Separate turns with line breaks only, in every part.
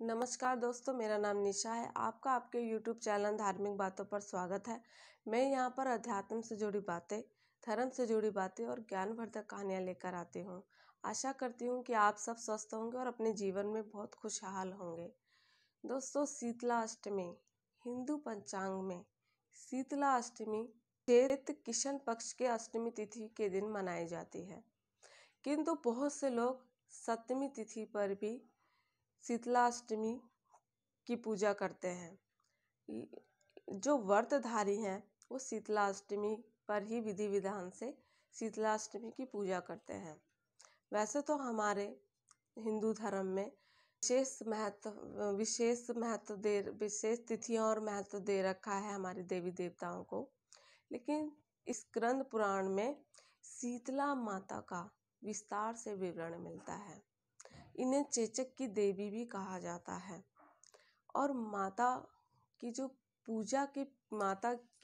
नमस्कार दोस्तों, मेरा नाम निशा है। आपका आपके YouTube चैनल धार्मिक बातों पर स्वागत है। मैं यहाँ पर अध्यात्म से जुड़ी बातें, धर्म से जुड़ी बातें और ज्ञानवर्धक कहानियाँ लेकर आती हूँ। आशा करती हूँ कि आप सब स्वस्थ होंगे और अपने जीवन में बहुत खुशहाल होंगे। दोस्तों, शीतला अष्टमी हिंदू पंचांग में शीतला अष्टमी चैत्र कृष्ण पक्ष के अष्टमी तिथि के दिन मनाई जाती है, किंतु बहुत से लोग सप्तमी तिथि पर भी शीतला अष्टमी की पूजा करते हैं। जो व्रतधारी हैं वो शीतला अष्टमी पर ही विधि विधान से शीतला अष्टमी की पूजा करते हैं। वैसे तो हमारे हिंदू धर्म में विशेष तिथियां और महत्व दे रखा है हमारे देवी देवताओं को, लेकिन इस ग्रंथ पुराण में शीतला माता का विस्तार से विवरण मिलता है। इन्हें चेचक की देवी भी कहा जाता है और माता की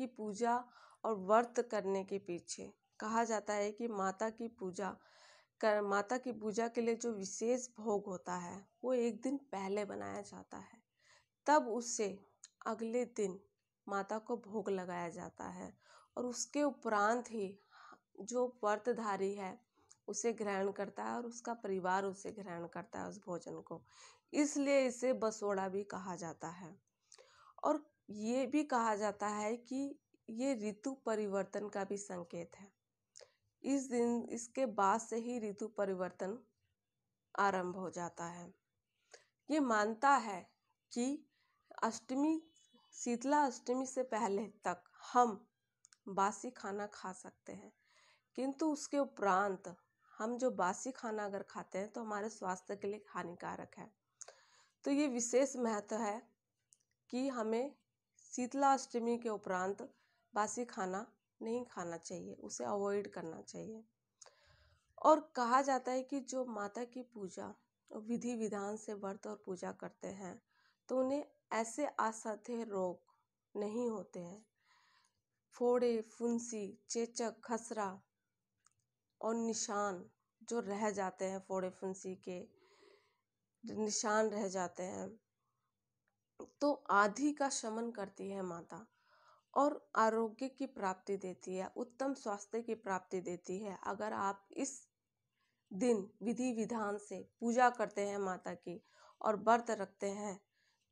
पूजा और व्रत करने के पीछे कहा जाता है कि माता की पूजा के लिए जो विशेष भोग होता है वो एक दिन पहले बनाया जाता है, तब उससे अगले दिन माता को भोग लगाया जाता है और उसके उपरांत ही जो व्रतधारी है उसे ग्रहण करता है और उसका परिवार उसे ग्रहण करता है उस भोजन को। इसलिए इसे बसोड़ा भी कहा जाता है और ये भी कहा जाता है कि ये ऋतु परिवर्तन का भी संकेत है। इस दिन इसके बाद से ही ऋतु परिवर्तन आरंभ हो जाता है। ये मानता है कि शीतला अष्टमी से पहले तक हम बासी खाना खा सकते हैं, किंतु उसके उपरांत हम जो बासी खाना अगर खाते हैं तो हमारे स्वास्थ्य के लिए हानिकारक है। तो ये विशेष महत्व है कि हमें शीतला अष्टमी के उपरांत बासी खाना नहीं खाना चाहिए, उसे अवॉइड करना चाहिए। और कहा जाता है कि जो माता की पूजा विधि विधान से व्रत और पूजा करते हैं तो उन्हें ऐसे असाध्य रोग नहीं होते हैं। फोड़े, फुंसी, चेचक, खसरा और निशान जो रह जाते हैं, फोड़े फुंसी के निशान रह जाते हैं, तो आदि का शमन करती है माता और आरोग्य की प्राप्ति देती है, उत्तम स्वास्थ्य की प्राप्ति देती है। अगर आप इस दिन विधि विधान से पूजा करते हैं माता की और व्रत रखते हैं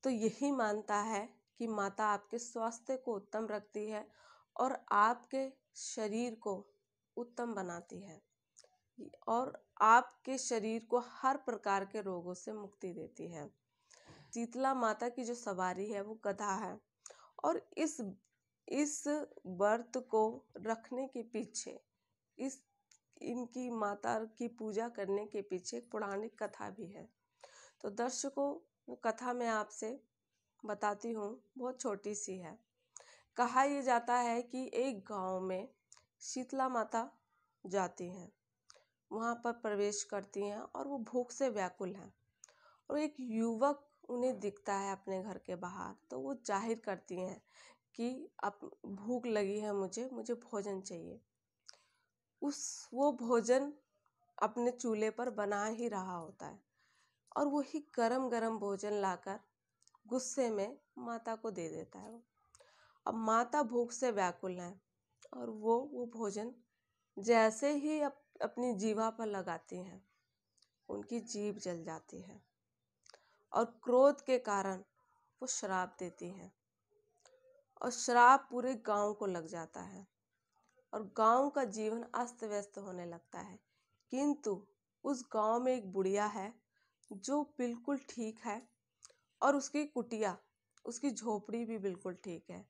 तो यही मानता है कि माता आपके स्वास्थ्य को उत्तम रखती है और आपके शरीर को उत्तम बनाती है और आपके शरीर को हर प्रकार के रोगों से मुक्ति देती है। शीतला माता की जो सवारी है वो गधा है और इस व्रत को रखने के पीछे, इनकी माता की पूजा करने के पीछे एक पौराणिक कथा भी है। तो दर्शकों, वो कथा मैं आपसे बताती हूँ, बहुत छोटी सी है। कहा यह जाता है कि एक गांव में शीतला माता जाती हैं, वहाँ पर प्रवेश करती हैं और वो भूख से व्याकुल हैं और एक युवक उन्हें दिखता है अपने घर के बाहर। तो वो जाहिर करती हैं कि अब भूख लगी है, मुझे भोजन चाहिए। वो भोजन अपने चूल्हे पर बना ही रहा होता है और वही गरम गरम भोजन लाकर गुस्से में माता को दे देता है। अब माता भूख से व्याकुल है और वो भोजन जैसे ही अपनी जीभा पर लगाती हैं, उनकी जीभ जल जाती है और क्रोध के कारण वो श्राप देती हैं और श्राप पूरे गांव को लग जाता है और गांव का जीवन अस्त व्यस्त होने लगता है। किंतु उस गांव में एक बुढ़िया है जो बिल्कुल ठीक है और उसकी कुटिया, उसकी झोपड़ी भी बिल्कुल ठीक है।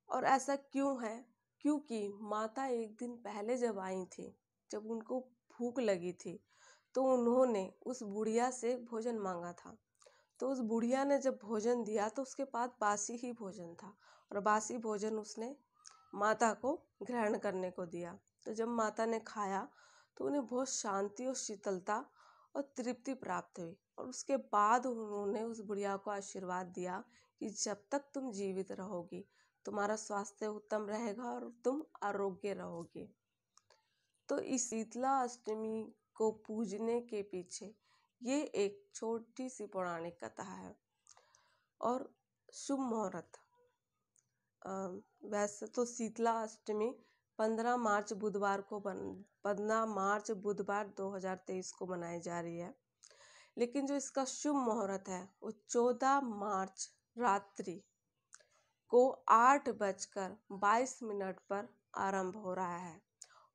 और ऐसा क्यों है? क्योंकि माता एक दिन पहले जब आई थी, जब उनको भूख लगी थी, तो उन्होंने उस बुढ़िया से भोजन मांगा था। तो उस बुढ़िया ने जब भोजन दिया तो उसके पास बासी ही भोजन था और बासी भोजन उसने माता को ग्रहण करने को दिया। तो जब माता ने खाया तो उन्हें बहुत शांति और शीतलता और तृप्ति प्राप्त हुई और उसके बाद उन्होंने उस बुढ़िया को आशीर्वाद दिया कि जब तक तुम जीवित रहोगी तुम्हारा स्वास्थ्य उत्तम रहेगा और तुम आरोग्य रहोगे। तो इस शीतला अष्टमी को पूजने के पीछे ये एक छोटी सी पौराणिक कथा है। और शुभ मुहूर्त, वैसे तो शीतला अष्टमी 15 मार्च बुधवार 2023 को मनाई जा रही है, लेकिन जो इसका शुभ मुहूर्त है वो 14 मार्च रात्रि को 8:22 पर आरंभ हो रहा है।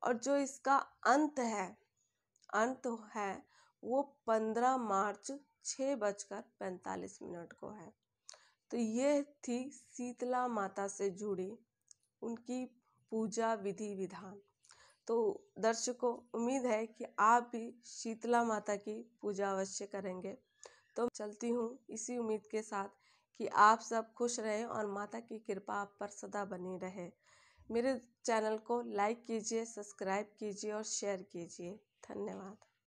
और जो इसका अंत है वो 15 मार्च 6:45 को है। तो ये थी शीतला माता से जुड़ी उनकी पूजा विधि विधान। तो दर्शकों, उम्मीद है कि आप भी शीतला माता की पूजा अवश्य करेंगे। तो चलती हूँ इसी उम्मीद के साथ कि आप सब खुश रहें और माता की कृपा आप पर सदा बनी रहे। मेरे चैनल को लाइक कीजिए, सब्सक्राइब कीजिए और शेयर कीजिए। धन्यवाद।